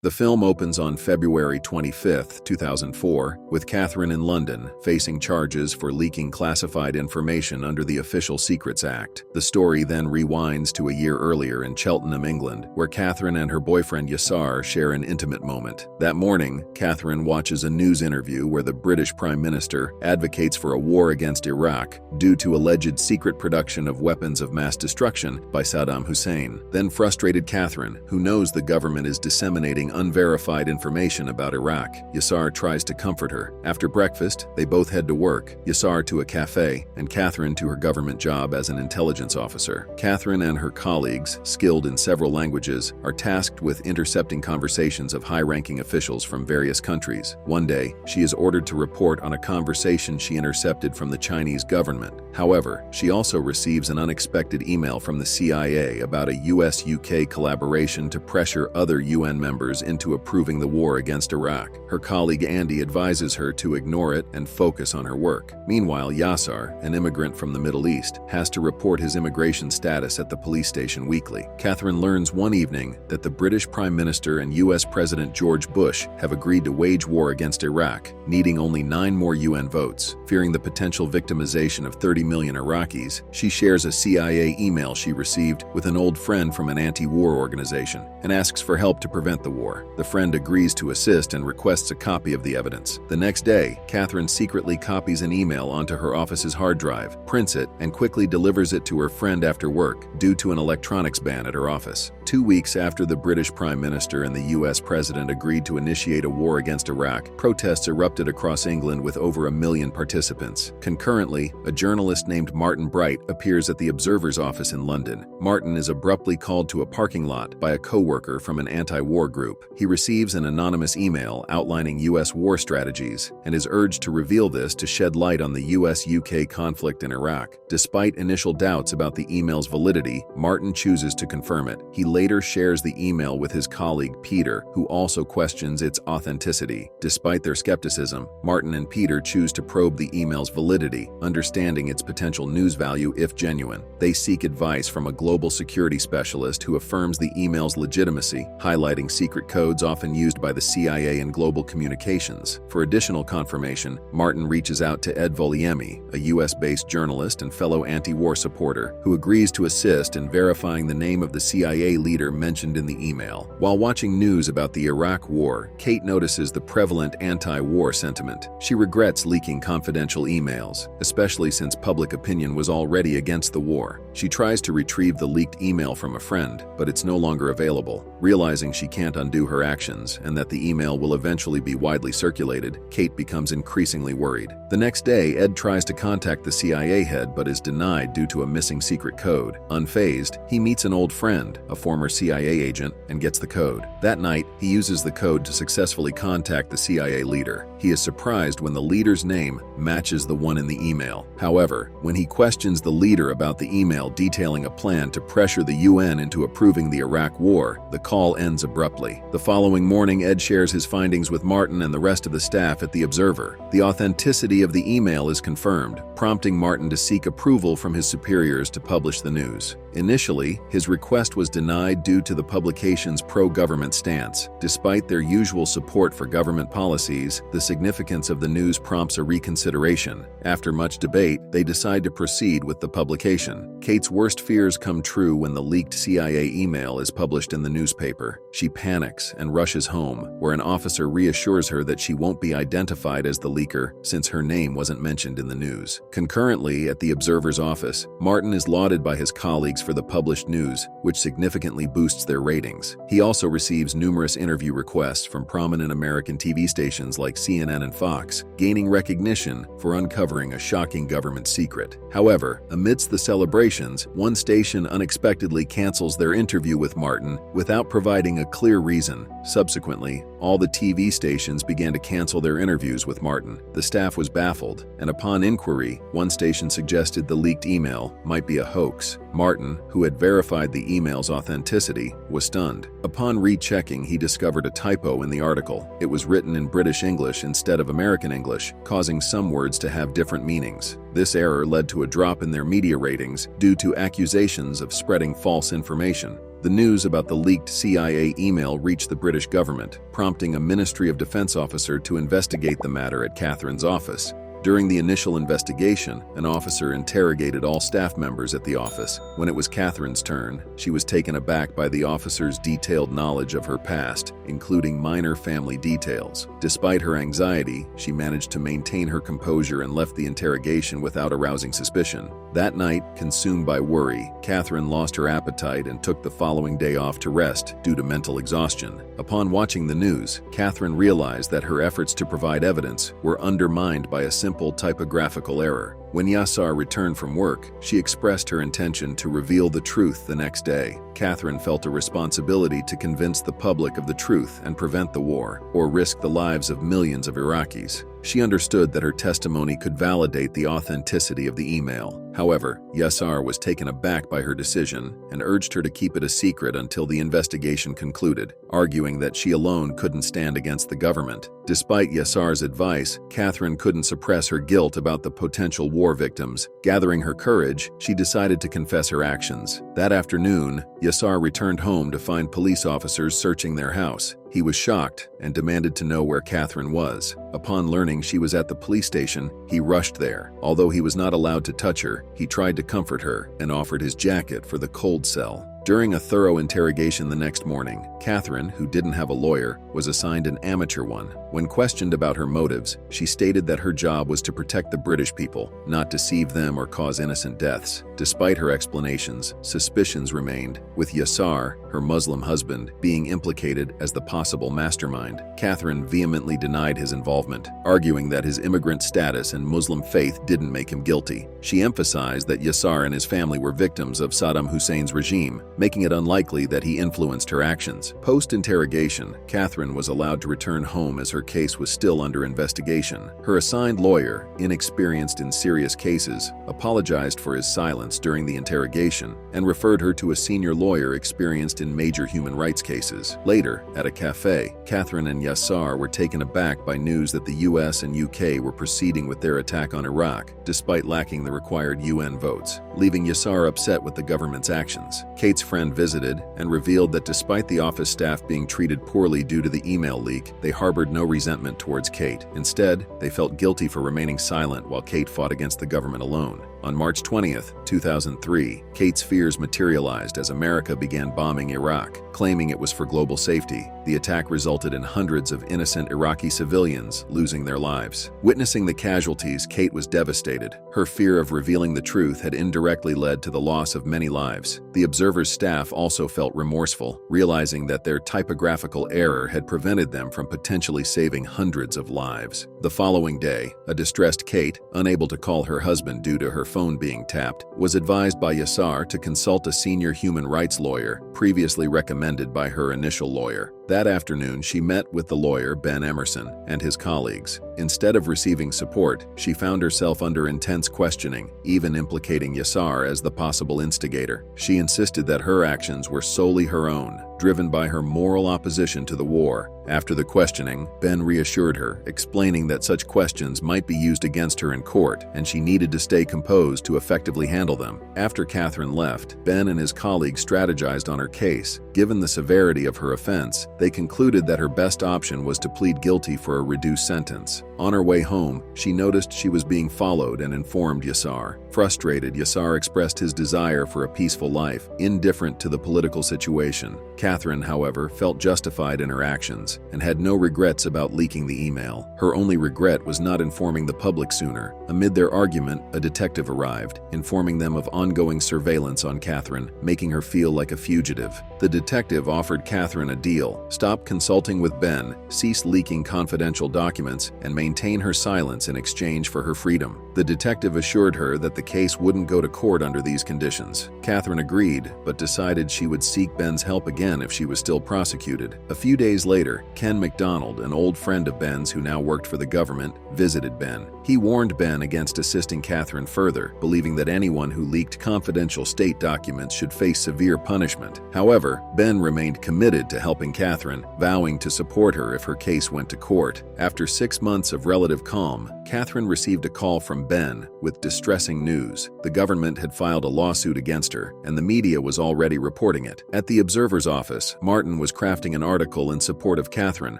The film opens on February 25, 2004, with Catherine in London facing charges for leaking classified information under the Official Secrets Act. The story then rewinds to a year earlier in Cheltenham, England, where Catherine and her boyfriend Yassar share an intimate moment. That morning, Catherine watches a news interview where the British Prime Minister advocates for a war against Iraq due to alleged secret production of weapons of mass destruction by Saddam Hussein. Then frustrated Catherine, who knows the government is disseminating unverified information about Iraq, Yassar tries to comfort her. After breakfast, they both head to work, Yassar to a cafe, and Catherine to her government job as an intelligence officer. Catherine and her colleagues, skilled in several languages, are tasked with intercepting conversations of high-ranking officials from various countries. One day, she is ordered to report on a conversation she intercepted from the Chinese government. However, she also receives an unexpected email from the CIA about a US-UK collaboration to pressure other UN members into approving the war against Iraq. Her colleague Andy advises her to ignore it and focus on her work. Meanwhile, Yassar, an immigrant from the Middle East, has to report his immigration status at the police station weekly. Catherine learns one evening that the British Prime Minister and US President George Bush have agreed to wage war against Iraq, needing only 9 more UN votes. Fearing the potential victimization of 30 million Iraqis, she shares a CIA email she received with an old friend from an anti-war organization and asks for help to prevent the war. The friend agrees to assist and requests a copy of the evidence. The next day, Catherine secretly copies an email onto her office's hard drive, prints it, and quickly delivers it to her friend after work due to an electronics ban at her office. 2 weeks after the British Prime Minister and the US President agreed to initiate a war against Iraq, protests erupted across England with over 1 million participants. Concurrently, a journalist named Martin Bright appears at the Observer's office in London. Martin is abruptly called to a parking lot by a co-worker from an anti-war group. He receives an anonymous email outlining US war strategies and is urged to reveal this to shed light on the US-UK conflict in Iraq. Despite initial doubts about the email's validity, Martin chooses to confirm it. He later shares the email with his colleague Peter, who also questions its authenticity. Despite their skepticism, Martin and Peter choose to probe the email's validity, understanding its potential news value if genuine. They seek advice from a global security specialist who affirms the email's legitimacy, highlighting secret codes often used by the CIA in global communications. For additional confirmation, Martin reaches out to Ed Voliemi, a US-based journalist and fellow anti-war supporter, who agrees to assist in verifying the name of the CIA leader mentioned in the email. While watching news about the Iraq War, Kate notices the prevalent anti-war sentiment. She regrets leaking confidential emails, especially since public opinion was already against the war. She tries to retrieve the leaked email from a friend, but it's no longer available. Realizing she can't undo her actions and that the email will eventually be widely circulated, Kate becomes increasingly worried. The next day, Ed tries to contact the CIA head but is denied due to a missing secret code. Unfazed, he meets an old friend, a former CIA agent, and gets the code. That night, he uses the code to successfully contact the CIA leader. He is surprised when the leader's name matches the one in the email. However, when he questions the leader about the email detailing a plan to pressure the UN into approving the Iraq War, the call ends abruptly. The following morning, Ed shares his findings with Martin and the rest of the staff at the Observer. The authenticity of the email is confirmed, prompting Martin to seek approval from his superiors to publish the news. Initially, his request was denied due to the publication's pro-government stance. Despite their usual support for government policies, the significance of the news prompts a reconsideration. After much debate, they decide to proceed with the publication. Kate's worst fears come true when the leaked CIA email is published in the newspaper. She panics and rushes home, where an officer reassures her that she won't be identified as the leaker since her name wasn't mentioned in the news. Concurrently, at the Observer's office, Martin is lauded by his colleagues for the published news, which significantly boosts their ratings. He also receives numerous interview requests from prominent American TV stations like CNN and Fox, gaining recognition for uncovering a shocking government secret. However, amidst the celebrations, one station unexpectedly cancels their interview with Martin without providing a clear reason. Subsequently, all the TV stations began to cancel their interviews with Martin. The staff was baffled, and upon inquiry, one station suggested the leaked email might be a hoax. Martin, who had verified the email's authenticity, was stunned. Upon rechecking, he discovered a typo in the article. It was written in British English instead of American English, causing some words to have different meanings. This error led to a drop in their media ratings due to accusations of spreading false information. The news about the leaked CIA email reached the British government, prompting a Ministry of Defense officer to investigate the matter at Catherine's office. During the initial investigation, an officer interrogated all staff members at the office. When it was Catherine's turn, she was taken aback by the officer's detailed knowledge of her past, including minor family details. Despite her anxiety, she managed to maintain her composure and left the interrogation without arousing suspicion. That night, consumed by worry, Catherine lost her appetite and took the following day off to rest due to mental exhaustion. Upon watching the news, Catherine realized that her efforts to provide evidence were undermined by a simple typographical error. When Yassar returned from work, she expressed her intention to reveal the truth the next day. Catherine felt a responsibility to convince the public of the truth and prevent the war, or risk the lives of millions of Iraqis. She understood that her testimony could validate the authenticity of the email. However, Yassar was taken aback by her decision and urged her to keep it a secret until the investigation concluded, arguing that she alone couldn't stand against the government. Despite Yassar's advice, Catherine couldn't suppress her guilt about the potential war victims. Gathering her courage, she decided to confess her actions. That afternoon, Yassar returned home to find police officers searching their house. He was shocked and demanded to know where Catherine was. Upon learning she was at the police station, he rushed there. Although he was not allowed to touch her, he tried to comfort her and offered his jacket for the cold cell. During a thorough interrogation the next morning, Catherine, who didn't have a lawyer, was assigned an amateur one. When questioned about her motives, she stated that her job was to protect the British people, not deceive them or cause innocent deaths. Despite her explanations, suspicions remained, with Yassar, her Muslim husband, being implicated as the possible mastermind. Catherine vehemently denied his involvement, arguing that his immigrant status and Muslim faith didn't make him guilty. She emphasized that Yassar and his family were victims of Saddam Hussein's regime, making it unlikely that he influenced her actions. Post-interrogation, Catherine was allowed to return home as her case was still under investigation. Her assigned lawyer, inexperienced in serious cases, apologized for his silence during the interrogation and referred her to a senior lawyer experienced in major human rights cases. Later, at a cafe, Catherine and Yassar were taken aback by news that the US and UK were proceeding with their attack on Iraq, despite lacking the required UN votes, leaving Yassar upset with the government's actions. Kate's friend visited and revealed that despite the office staff being treated poorly due to the email leak, they harbored no resentment towards Kate. Instead, they felt guilty for remaining silent while Kate fought against the government alone. On March 20th, 2003, Kate's fears materialized as America began bombing Iraq, claiming it was for global safety. The attack resulted in hundreds of innocent Iraqi civilians losing their lives. Witnessing the casualties, Kate was devastated. Her fear of revealing the truth had indirectly led to the loss of many lives. The Observer's staff also felt remorseful, realizing that their typographical error had prevented them from potentially saving hundreds of lives. The following day, a distressed Kate, unable to call her husband due to her phone being tapped, was advised by Yassar to consult a senior human rights lawyer, previously recommended by her initial lawyer. That afternoon, she met with the lawyer Ben Emerson and his colleagues. Instead of receiving support, she found herself under intense questioning, even implicating Yassar as the possible instigator. She insisted that her actions were solely her own, driven by her moral opposition to the war. After the questioning, Ben reassured her, explaining that such questions might be used against her in court, and she needed to stay composed to effectively handle them. After Catherine left, Ben and his colleagues strategized on her case. Given the severity of her offense, they concluded that her best option was to plead guilty for a reduced sentence. On her way home, she noticed she was being followed and informed Yassar. Frustrated, Yassar expressed his desire for a peaceful life, indifferent to the political situation. Catherine, however, felt justified in her actions and had no regrets about leaking the email. Her only regret was not informing the public sooner. Amid their argument, a detective arrived, informing them of ongoing surveillance on Catherine, making her feel like a fugitive. The detective offered Catherine a deal: stop consulting with Ben, cease leaking confidential documents, and maintain her silence in exchange for her freedom. The detective assured her that the case wouldn't go to court under these conditions. Catherine agreed, but decided she would seek Ben's help again if she was still prosecuted. A few days later, Ken McDonald, an old friend of Ben's who now worked for the government, visited Ben. He warned Ben against assisting Catherine further, believing that anyone who leaked confidential state documents should face severe punishment. However, Ben remained committed to helping Catherine, vowing to support her if her case went to court. After 6 months of relative calm, Catherine received a call from Ben with distressing news. The government had filed a lawsuit against her, and the media was already reporting it. At the Observer's office, Martin was crafting an article in support of Catherine,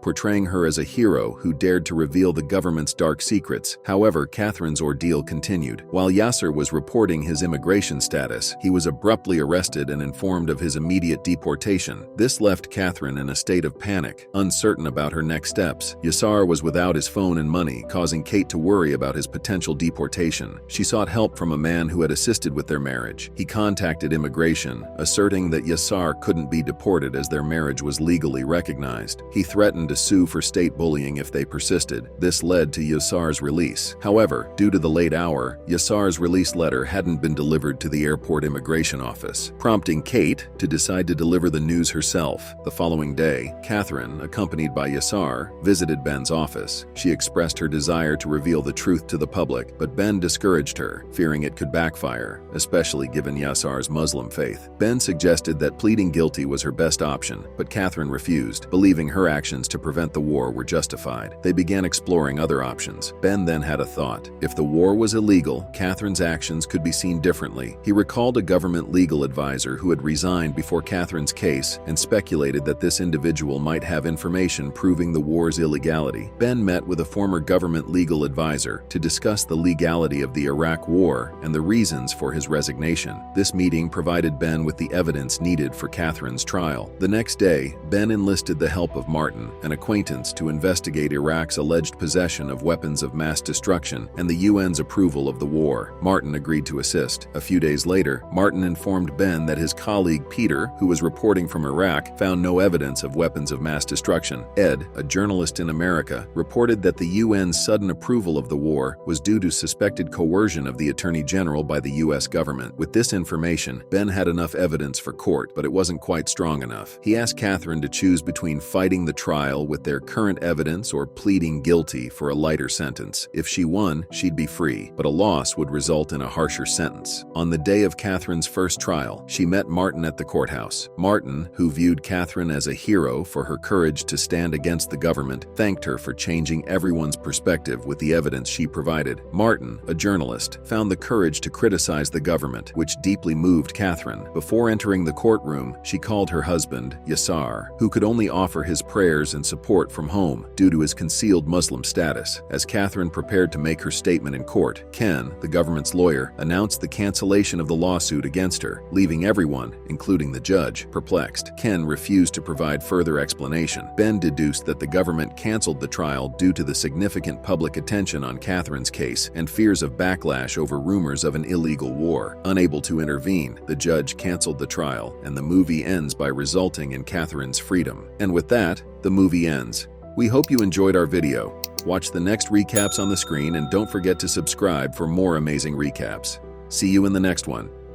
portraying her as a hero who dared to reveal the government's dark secrets. However, Catherine's ordeal continued. While Yasser was reporting his immigration status, he was abruptly arrested and informed of his immediate deportation. This left Catherine in a state of panic, uncertain about her next steps. Yasser was without his phone and money, causing Kate to worry about his potential deportation. She sought help from a man who had assisted with their marriage. He contacted immigration, asserting that Yasser couldn't be deported as their marriage was legally recognized. He threatened to sue for state bullying if they persisted. This led to Yasser's release. However, due to the late hour, Yasser's release letter hadn't been delivered to the airport immigration office, prompting Kate to decide to deliver the news herself. The following day, Catherine, accompanied by Yasser, visited Ben's office. She expressed her desire to reveal the truth to the public, but Ben discouraged her, fearing it could backfire, especially given Yasser's Muslim faith. Ben suggested that pleading guilty was her best option, but Catherine refused, believing her actions to prevent the war were justified. They began exploring other options. Ben then had a thought. If the war was illegal, Catherine's actions could be seen differently. He recalled a government legal advisor who had resigned before Catherine's case and speculated that this individual might have information proving the war's illegality. Ben met with a former government legal advisor to discuss the legality of the Iraq War and the reasons for his resignation. This meeting provided Ben with the evidence needed for Catherine's trial. The next day, Ben enlisted the help of Martin, an acquaintance, to investigate Iraq's alleged possession of weapons of mass destruction and the UN's approval of the war. Martin agreed to assist. A few days later, Martin informed Ben that his colleague Peter, who was reporting from Iraq, found no evidence of weapons of mass destruction. Ed, a journalist in America, reported that the UN's sudden approval of the war was due to suspected coercion of the Attorney General by the US government. With this information, Ben had enough evidence for court, but it wasn't quite strong enough. He asked Catherine to choose between fighting the trial with their current evidence or pleading guilty for a lighter sentence. If she won, she'd be free, but a loss would result in a harsher sentence. On the day of Catherine's first trial, she met Martin at the courthouse. Martin, who viewed Catherine as a hero for her courage to stand against the government, thanked her for changing everyone's perspective with the evidence she provided. Martin, a journalist, found the courage to criticize the government, which deeply moved Catherine. Before entering the courtroom, she called her husband, Yasser, who could only offer his prayers and support from home due to his concealed Muslim status. As Catherine prepared to make her statement in court, Ken, the government's lawyer, announced the cancellation of the lawsuit against her, leaving everyone, including the judge, perplexed. Ken refused to provide further explanation. Ben deduced that the government canceled the trial due to the significant public attention on Catherine's case and fears of backlash over rumors of an illegal war. Unable to intervene, the judge canceled the trial, and the movie ends by resulting in Catherine's freedom. And with that, the movie ends. We hope you enjoyed our video. Watch the next recaps on the screen and don't forget to subscribe for more amazing recaps. See you in the next one.